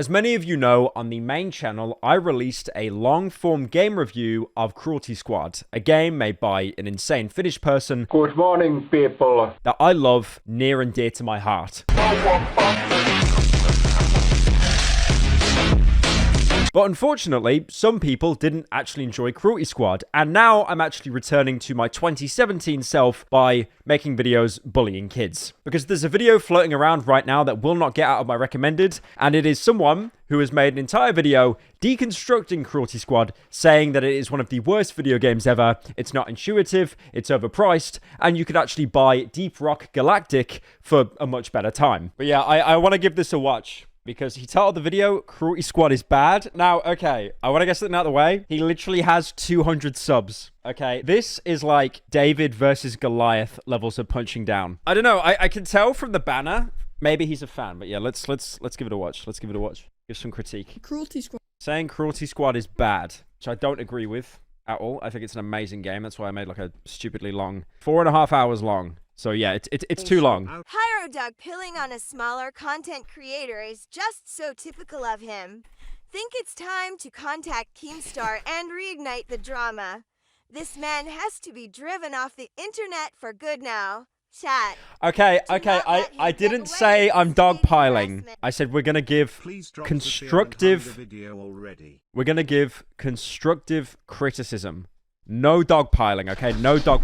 As many of you know, on the main channel, I released a long-form game review of Cruelty Squad, a game made by an insane Finnish person. Good morning, people. That I love, near and dear to my heart. But unfortunately, some people didn't actually enjoy Cruelty Squad, and now I'm actually returning to my 2017 self by making videos bullying kids. Because there's a video floating around right now that will not get out of my recommended, and it is someone who has made an entire video deconstructing Cruelty Squad, saying that it is one of the worst video games ever, it's not intuitive, it's overpriced, and you could actually buy Deep Rock Galactic for a much better time. But yeah, I want to give this a watch. Because he titled the video, Cruelty Squad is bad. Now, okay, I want to get something out of the way. He literally has 200 subs, okay? This is like David versus Goliath levels of punching down. I don't know, I can tell from the banner, maybe he's a fan. But yeah, let's give it a watch. Let's give it a watch. Give some critique. Cruelty Squad. Saying Cruelty Squad is bad, which I don't agree with at all. I think it's an amazing game. That's why I made like a stupidly long, 4.5 hours long. So yeah, it's too long. Pyrodog pilling on a smaller content creator is just so typical of him. Think it's time to contact Keemstar and reignite the drama. This man has to be driven off the internet for good now. Chat. Okay, I didn't say I'm dogpiling. I said we're gonna give constructive. We're gonna give constructive criticism. No dogpiling, okay? No dog.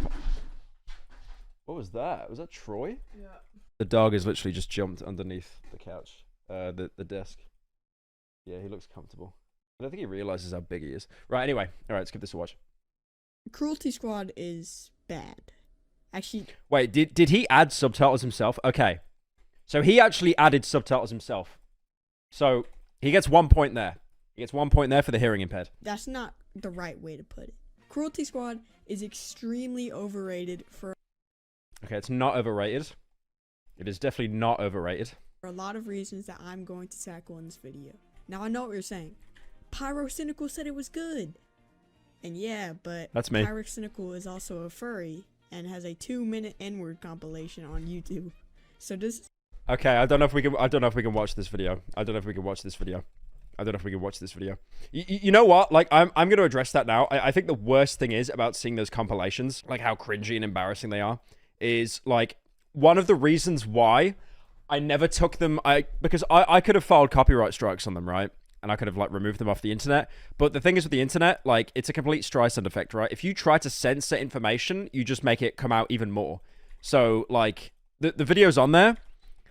What was that? Was that Troy? Yeah. The dog has literally just jumped underneath the couch, the desk. Yeah, he looks comfortable. I don't think he realizes how big he is. Right, anyway. All right, let's give this a watch. Cruelty Squad is bad. Actually... Wait, did he add subtitles himself? Okay. So he actually added subtitles himself. So he gets 1 point there. He gets 1 point there for the hearing impaired. That's not the right way to put it. Cruelty Squad is extremely overrated for... Okay, it's not overrated. It is definitely not overrated. For a lot of reasons that I'm going to tackle in this video. Now, I know what you're saying. Pyrocynical said it was good. And yeah, but that's me. Pyrocynical is also a furry and has a 2-minute N-word compilation on YouTube. So this... Okay, I don't know if we can watch this video. I don't know if we can watch this video. You know what? Like, I'm going to address that now. I think the worst thing is about seeing those compilations, like how cringy and embarrassing they are, is like one of the reasons why I never took them. Because I could have filed copyright strikes on them, right? And I could have like removed them off the internet. But the thing is with the internet, like it's a complete Streisand effect, right? If you try to censor information, you just make it come out even more. So like the videos on there,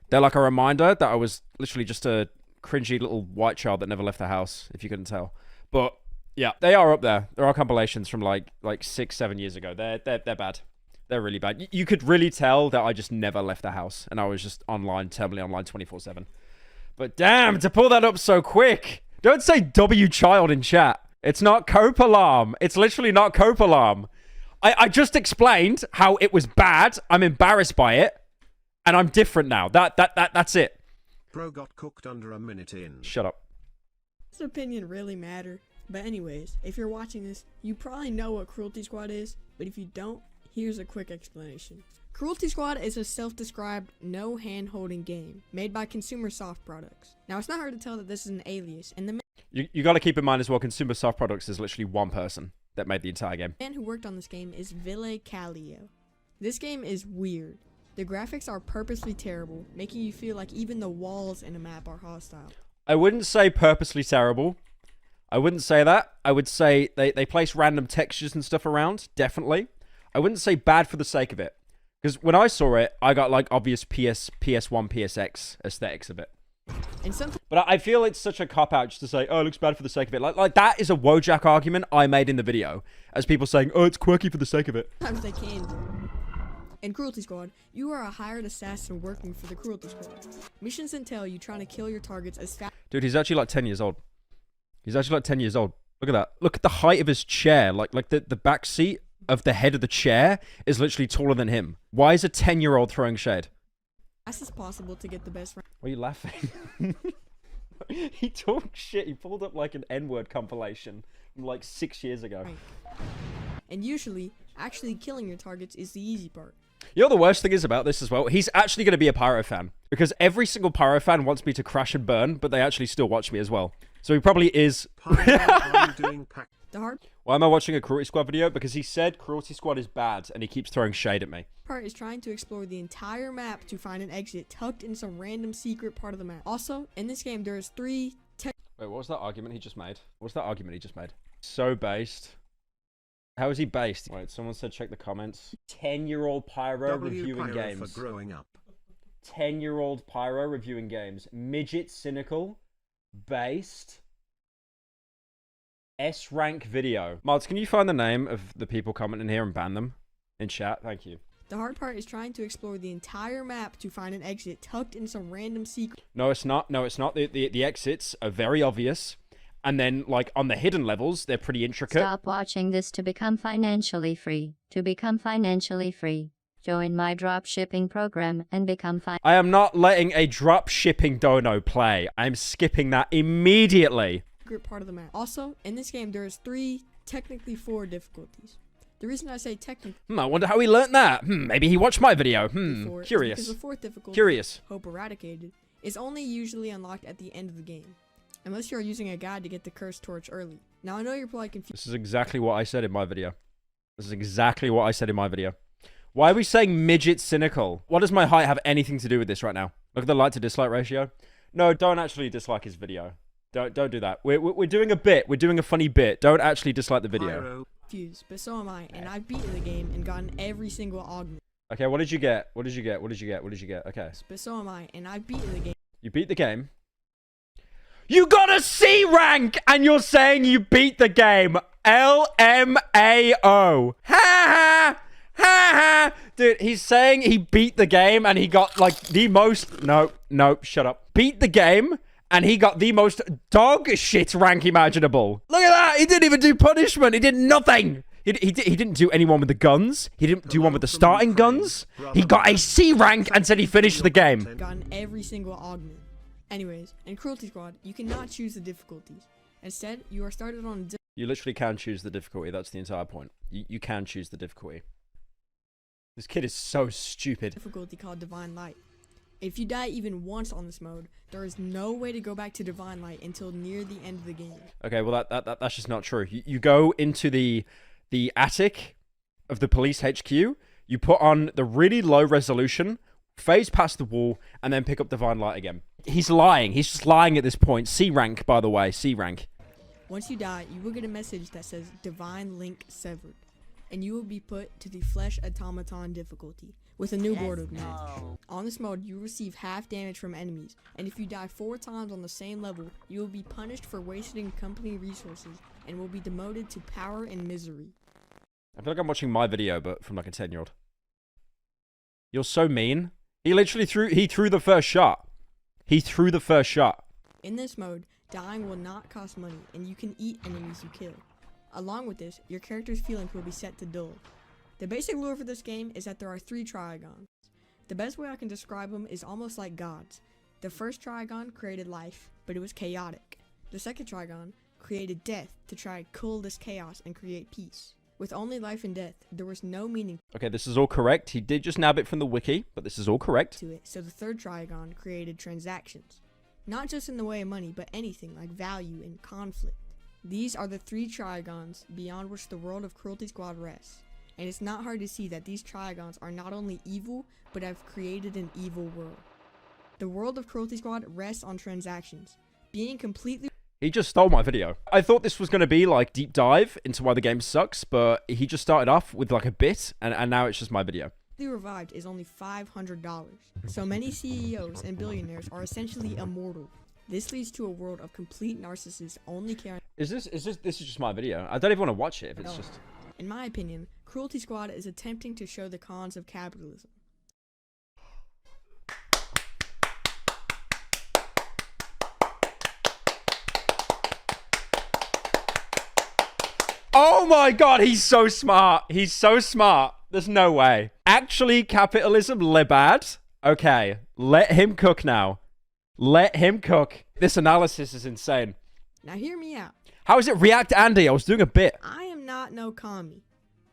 they're like a reminder that I was literally just a cringy little white child that never left the house, if you couldn't tell. But yeah, they are up there. There are compilations from like 6-7 years ago. They're bad. They're really bad. You could really tell that I just never left the house and I was just online, terminally online 24/7. But damn, to pull that up so quick. Don't say W child in chat. It's not Cope Alarm. It's literally not Cope Alarm. I just explained how it was bad. I'm embarrassed by it. And I'm different now. That's it. Bro got cooked under a minute in. Shut up. Does opinion really matter? But anyways, if you're watching this, you probably know what Cruelty Squad is. But if you don't, here's a quick explanation. Cruelty Squad is a self-described, no hand-holding game made by Consumer Soft Products. Now, it's not hard to tell that this is an alias, and the you got to keep in mind as well, Consumer Soft Products is literally one person that made the entire game. The man who worked on this game is Ville Kallio. This game is weird. The graphics are purposely terrible, making you feel like even the walls in a map are hostile. I wouldn't say purposely terrible. I wouldn't say that. I would say they place random textures and stuff around, definitely. I wouldn't say bad for the sake of it. Because when I saw it, I got like obvious PS1, PSX aesthetics of it. But I feel it's such a cop-out just to say, oh, it looks bad for the sake of it. Like that is a Wojak argument I made in the video. As people saying, oh, it's quirky for the sake of it. Sometimes they can do. In Cruelty Squad, you are a hired assassin working for the Cruelty Squad. Missions entail you trying to kill your targets as fast... Dude, he's actually like 10 years old. He's actually like 10 years old. Look at that. Look at the height of his chair. Like the back seat of the head of the chair is literally taller than him. Why is a 10-year-old throwing shade? Fast as possible to get the best... Why are you laughing? He talked shit. He pulled up like an N-word compilation from like 6 years ago. Right. And usually, actually killing your targets is the easy part. You know what the worst thing is about this as well? He's actually going to be a Pyro fan. Because every single Pyro fan wants me to crash and burn, but they actually still watch me as well. So he probably is. Are you doing pack? The hard Why am I watching a Cruelty Squad video? Because he said Cruelty Squad is bad, and he keeps throwing shade at me. part is trying to explore the entire map to find an exit tucked in some random secret part of the map. Also, in this game, there's 3 Wait, what was that argument he just made? What's that argument he just made? So based. How is he based? Wait, someone said check the comments. 10-year-old Pyro reviewing Pyro games. for growing up. 10-year-old Pyro reviewing games. Midget cynical. Based. S-rank video. Mods, can you find the name of the people commenting here and ban them in chat? Thank you. The hard part is trying to explore the entire map to find an exit tucked in some random secret. No, it's not. No, it's not. The exits are very obvious. And then, like, on the hidden levels, they're pretty intricate. Stop watching this to become financially free. To become financially free, join my drop shipping program and become I am not letting a drop shipping dono play. I'm skipping that immediately. Part of the map. Also, in this game, there's 3, technically 4 difficulties. The reason I say technically I wonder how he learnt that. Maybe he watched my video. 4 is because Curious. the 4th difficulty, Curious. Hope Eradicated, is only usually unlocked at the end of the game, unless you're using a guide to get the cursed torch early. Now, I know you're probably confused. This is exactly what I said in my video. This is exactly what I said in my video. Why are we saying midget cynical? What does my height have anything to do with this right now? Look at the like to dislike ratio. No, don't actually dislike his video. Don't do that. We're doing a bit. We're doing a funny bit. Don't actually dislike the video. Pyro. Confused, but so am I, and I've beaten the game and gotten every single augment. Okay, what did you get? What did you get? What did you get? What did you get? Okay. But so am I, and I've beaten the game. You beat the game. You got a C rank, and you're saying you beat the game. LMAO. Ha ha. Ha ha. Dude, he's saying he beat the game and he got like the most... No, shut up. Beat the game and he got the most dog shit rank imaginable. Look at that. He didn't even do punishment. He did nothing. He didn't do anyone with the guns. He didn't do one with the starting guns. He got a C rank and said he finished the game. Gotten every single augment. Anyways, in Cruelty Squad, you cannot choose the difficulties. Instead, you are started on a You literally can choose the difficulty. That's the entire point. You can choose the difficulty. This kid is so stupid. difficulty called Divine Light. If you die even once on this mode, there is no way to go back to Divine Light until near the end of the game. Okay, well that's just not true. You go into the attic of the police HQ, you put on the really low resolution, phase past the wall, and then pick up Divine Light again. He's lying. He's just lying at this point. C rank, by the way. C rank. Once you die, you will get a message that says Divine Link Severed, and you will be put to the Flesh Automaton difficulty with a new board opening. On this mode, you receive half damage from enemies, and if you die 4 times on the same level, you will be punished for wasting company resources and will be demoted to power and misery. I feel like I'm watching my video, but from like a 10-year-old. You're so mean. He literally threw the first shot. He threw the first shot. In this mode, dying will not cost money, and you can eat enemies you kill. Along with this, your character's feelings will be set to dull. The basic lore for this game is that there are 3 Trigons. The best way I can describe them is almost like gods. The first Trigon created life, but it was chaotic. The second Trigon created death to try to cool this chaos and create peace. With only life and death, there was no meaning Okay, this is all correct. He did just nab it from the wiki, but this is all correct. to it, so the third Trigon created transactions. Not just in the way of money, but anything like value and conflict. These are the 3 Trigons beyond which the world of Cruelty Squad rests. And it's not hard to see that these Trigons are not only evil, but have created an evil world. The world of Cruelty Squad rests on transactions. Being completely He just stole my video. I thought this was going to be like deep dive into why the game sucks, but he just started off with like a bit, and now it's just my video. revived is only $500. So many CEOs and billionaires are essentially immortal. This leads to a world of complete narcissists only caring. This is just my video. I don't even want to watch it if it's No. just... In my opinion, Cruelty Squad is attempting to show the cons of capitalism. Oh my god, he's so smart. He's so smart. There's no way. Actually, capitalism, le bad. Okay, let him cook now. Let him cook. This analysis is insane. Now hear me out. How is it React Andy? I was doing a bit. I am not no commie.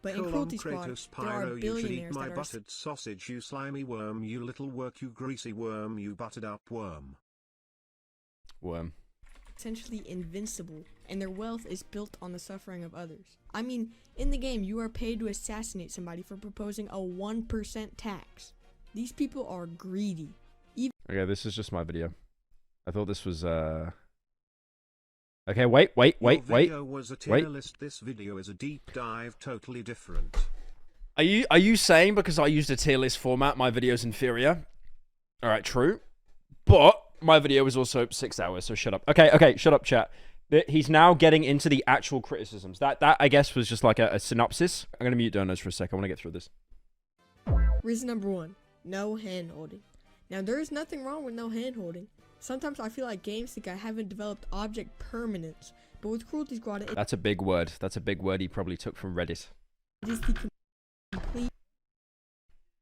But in Cruelty Squad, Kratos there are Pyro, you should eat billionaires my that are buttered sausage, you slimy worm, you little work, you greasy worm, you buttered up worm. Worm. essentially invincible, and their wealth is built on the suffering of others. I mean, in the game, you are paid to assassinate somebody for proposing a 1% tax. These people are greedy. Okay, this is just my video. I thought this was, Okay, wait. Your video was a tier list. This video is a deep dive, totally different. Are you saying because I used a tier list format, my video's inferior? Alright, true. But my video was also 6 hours, so shut up. Okay, shut up, chat. He's now getting into the actual criticisms. That I guess was just like a synopsis. I'm gonna mute donos for a sec. I want to get through this. Reason number 1, no hand holding. Now, there is nothing wrong with no hand holding. Sometimes I feel like games think I haven't developed object permanence, but with Cruelty Squad, That's a big word. That's a big word he probably took from Reddit. it is the complete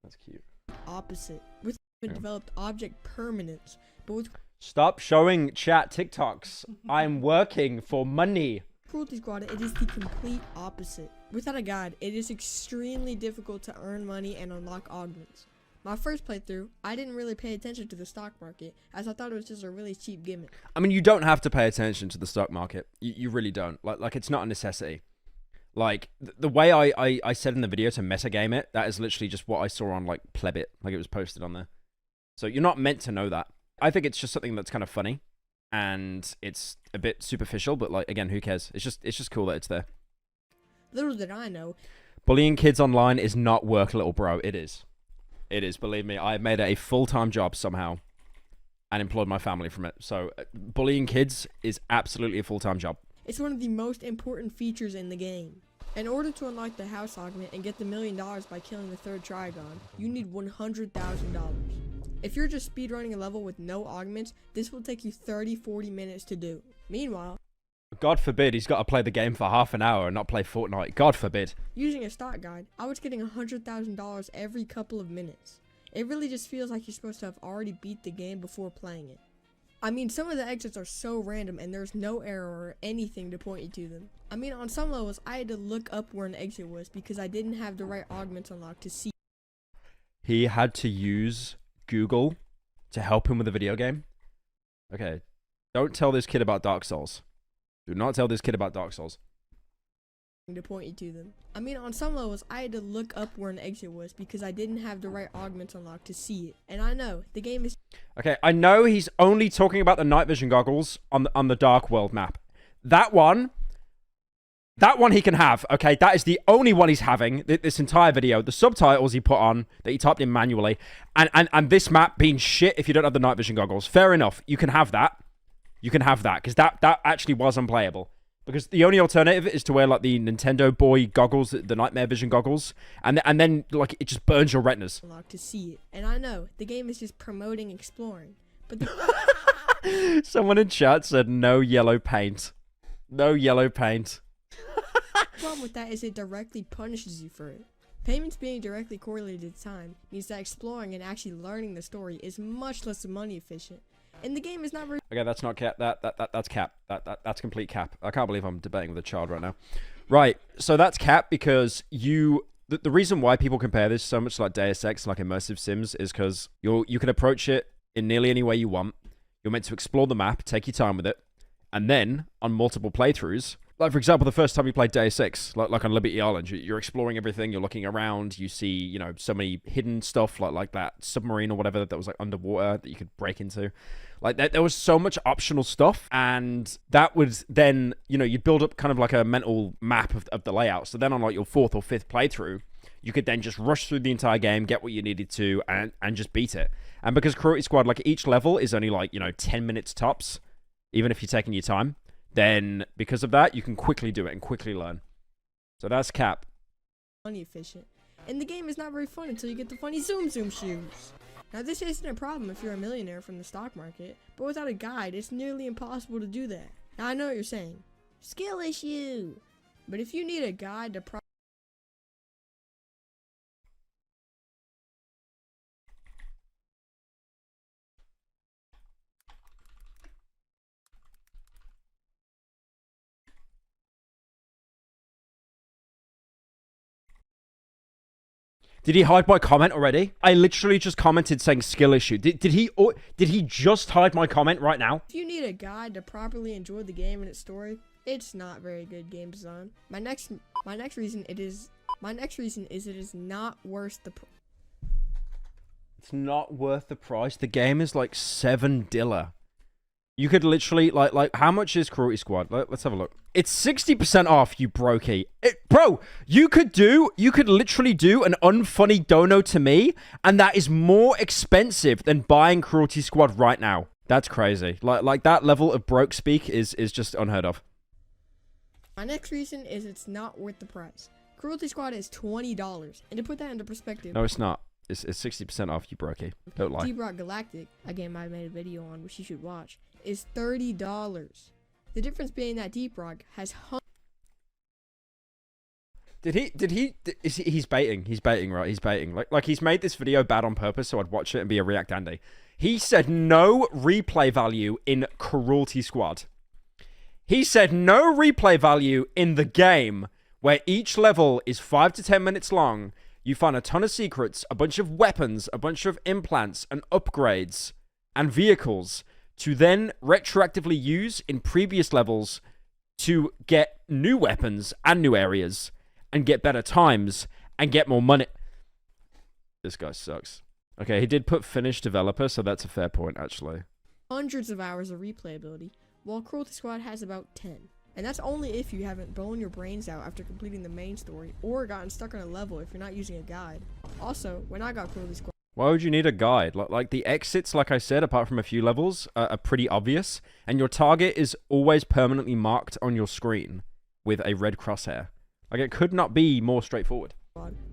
That's cute. opposite. With developed object permanence, but with Stop showing chat TikToks. I'm working for money. Cruelty Squad, it is the complete opposite. Without a guide, it is extremely difficult to earn money and unlock augments. My first playthrough, I didn't really pay attention to the stock market, as I thought it was just a really cheap gimmick. I mean, you don't have to pay attention to the stock market. You really don't. Like it's not a necessity. Like, the way I said in the video to metagame it, that is literally just what I saw on, like, Plebit. Like, it was posted on there. So you're not meant to know that. I think it's just something that's kind of funny. And it's a bit superficial, but, like, again, who cares? It's just cool that it's there. Little did I know. Bullying kids online is not work, little bro. It is. It is, believe me. I made it a full-time job somehow. And employed my family from it. So, bullying kids is absolutely a full-time job. It's one of the most important features in the game. In order to unlock the house augment and get the $1 million by killing the third Trigon, you need $100,000. If you're just speedrunning a level with no augments, this will take you 30-40 minutes to do. Meanwhile, God forbid he's got to play the game for half an hour and not play Fortnite. God forbid. using a stock guide, I was getting $100,000 every couple of minutes. It really just feels like you're supposed to have already beat the game before playing it. I mean, some of the exits are so random and there's no error or anything to point you to them. I mean, on some levels, I had to look up where an exit was because I didn't have the right augments unlocked to see. He had to use Google to help him with the video game. Okay. Don't tell this kid about Dark Souls. Do not tell this kid about Dark Souls. To point you to them. I mean, on some levels, I had to look up where an exit was because I didn't have the right augments unlocked to see it. And I know, the game is... Okay, I know he's only talking about the night vision goggles on the Dark World map. That one he can have, okay? That is the only one he's having this entire video. The subtitles he put on, that he typed in manually, and this map being shit if you don't have the night vision goggles. Fair enough, you can have that. You can have that, because that actually was unplayable. Because the only alternative is to wear, like, the Nintendo Boy goggles, the Nightmare Vision goggles, and then, like, it just burns your retinas. unlocked to see it. And I know, the game is just promoting exploring. But the Someone in chat said no yellow paint. No yellow paint. problem with that is it directly punishes you for it. Payments being directly correlated to time means that exploring and actually learning the story is much less money efficient. And the game is not very... Okay, that's not cap. That's cap. That's complete cap. I can't believe I'm debating with a child right now. Right, so that's cap because the reason why people compare this so much to like Deus Ex, like immersive sims, is because you can approach it in nearly any way you want. You're meant to explore the map, take your time with it, and then on multiple playthroughs, like for example, the first time you played Deus Ex, like on Liberty Island, you're exploring everything, you're looking around, you see, you know, so many hidden stuff like that submarine or whatever that was like underwater that you could break into. Like there was so much optional stuff, and that would then, you know, you'd build up kind of like a mental map of the layout. So then on like your 4th or 5th playthrough, you could then just rush through the entire game, get what you needed to, and just beat it. And because Cruelty Squad, like each level is only like, you know, 10 minutes tops, even if you're taking your time, then because of that, you can quickly do it and quickly learn. So that's cap. money efficient. And the game is not very fun until you get the funny zoom shoes. Now this isn't a problem if you're a millionaire from the stock market, but without a guide, it's nearly impossible to do that. Now I know what you're saying. Skill issue! But if you need a guide to Did he hide my comment already? I literally just commented saying skill issue. Did he just hide my comment right now? If you need a guide to properly enjoy the game and its story, it's not very good game design. My next reason is it is not worth the It's not worth the price. The game is like $7. You could literally, like, how much is Cruelty Squad? Let's have a look. It's 60% off, you brokey. Bro, you could literally do an unfunny dono to me, and that is more expensive than buying Cruelty Squad right now. That's crazy. Like that level of broke speak is just unheard of. My next reason is it's not worth the price. Cruelty Squad is $20, and to put that into perspective... No, it's not. It's 60% off, you brokey. Don't lie. Deep Rock Galactic, a game I made a video on, which you should watch, is $30. The difference being that Deep Rock has he's baiting, right? He's baiting. Like he's made this video bad on purpose so I'd watch it and be a React Andy. He said no replay value in Cruelty Squad. He said no replay value in the game where each level is 5 to 10 minutes long. You find a ton of secrets, a bunch of weapons, a bunch of implants and upgrades and vehicles to then retroactively use in previous levels to get new weapons and new areas and get better times and get more money. This guy sucks. Okay, he did put finished developer, so that's a fair point, actually. hundreds of hours of replayability, while Cruelty Squad has about 10. And that's only if you haven't blown your brains out after completing the main story, or gotten stuck on a level if you're not using a guide. Also, when I got Cruelty Squad... Why would you need a guide? Like the exits, like I said, apart from a few levels, are pretty obvious. And your target is always permanently marked on your screen with a red crosshair. Like, it could not be more straightforward.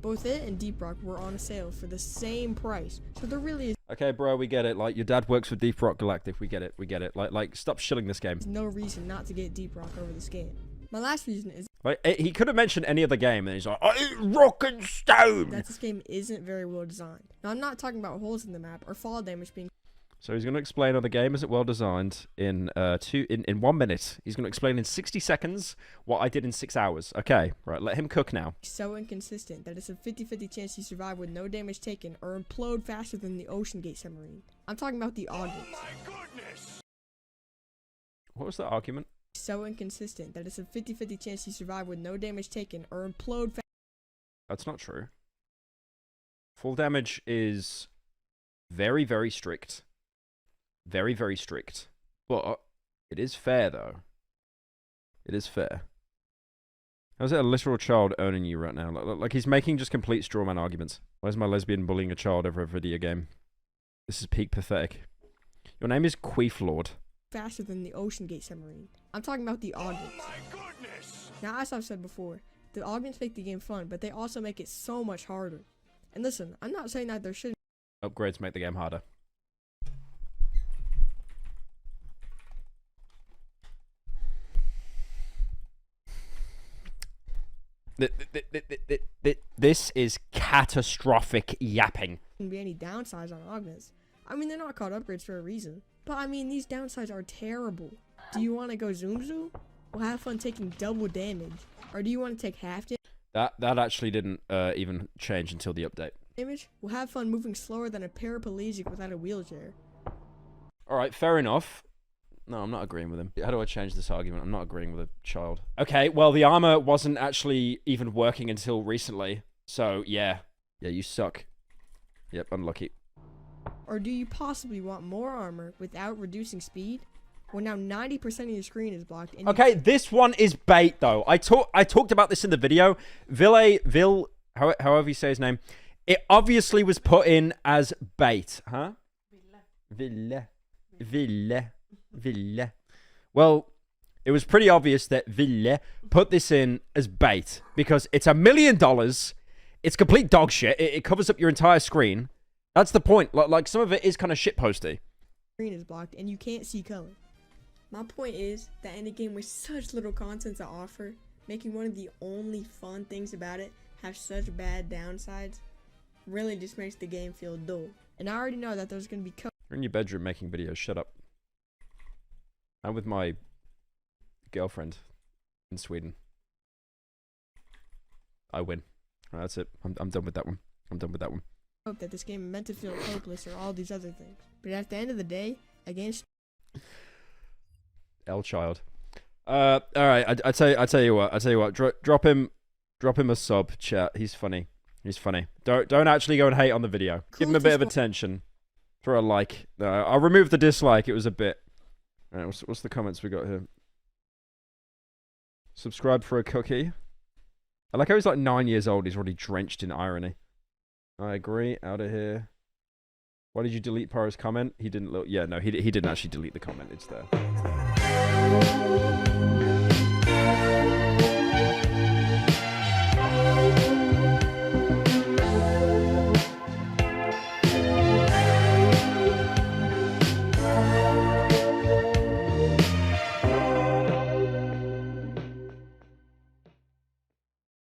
Both it and Deep Rock were on a sale for the same price, so there really is Okay, bro, we get it. Like, your dad works for Deep Rock Galactic. We get it. We get it. Like, stop shilling this game. no reason not to get Deep Rock over this game. My last reason is Like, he could have mentioned any other game, and he's like, I eat rock and stone! that this game isn't very well designed. Now, I'm not talking about holes in the map or fall damage being... So he's going to explain how the game isn't well designed in 1 minute. He's going to explain in 60 seconds what I did in 6 hours. Okay, right, let him cook now. so inconsistent that it's a 50-50 chance you survive with no damage taken or implode faster than the Ocean Gate submarine. I'm talking about the Ogdens. What was the argument? So inconsistent that it's a 50-50 chance you survive with no damage taken or implode That's not true. Full damage is very, very strict. Very, very strict. But it is fair, though. It is fair. How's it a literal child owning you right now? Like he's making just complete straw man arguments. Why is my lesbian bullying a child over a video game? This is peak pathetic. Your name is Queef Lord. faster than the Ocean Gate submarine. I'm talking about the Ogdens. Now, as I've said before, the Ogdens make the game fun, but they also make it so much harder. And listen, I'm not saying that there shouldn't Upgrades make the game harder. This is catastrophic yapping. be any downsides on Ogdens. I mean, they're not called upgrades for a reason. But I mean, these downsides are terrible. Do you want to go zoom zoom? Well, have fun taking double damage. Or do you want to take half That actually didn't even change until the update. damage? Well, have fun moving slower than a paraplegic without a wheelchair. Alright, fair enough. No, I'm not agreeing with him. How do I change this argument? I'm not agreeing with a child. Okay, well, the armor wasn't actually even working until recently. So, yeah. Yeah, you suck. Yep, unlucky. Or do you possibly want more armor without reducing speed? Well, now 90% of your screen is blocked. And Okay, this one is bait, though. I talked about this in the video. However you say his name. It obviously was put in as bait. Huh? Ville. Well, it was pretty obvious that Ville put this in as bait because it's $1 million. It's complete dog shit. It covers up your entire screen. That's the point. Like some of it is kind of shitposty. Screen is blocked and you can't see color. My point is that in a game with such little content to offer, making one of the only fun things about it have such bad downsides really just makes the game feel dull. And I already know that there's going to be You're in your bedroom making videos. Shut up. I'm with my girlfriend in Sweden. I win. Right, that's it. I'm done with that one. I'm done with that one. Hope that this game is meant to feel hopeless or all these other things. But at the end of the day, a game. L child. All right. I tell you what. Drop him a sub, chat. He's funny. Don't actually go and hate on the video. Give him a bit of attention. Throw a like. No, I'll remove the dislike. It was a bit. All right, what's the comments we got here? Subscribe for a cookie. I like how he's like 9 years old. He's already drenched in irony. I agree. Out of here. Why did you delete Pyro's comment? He didn't look. Yeah, no, he didn't actually delete the comment. It's there.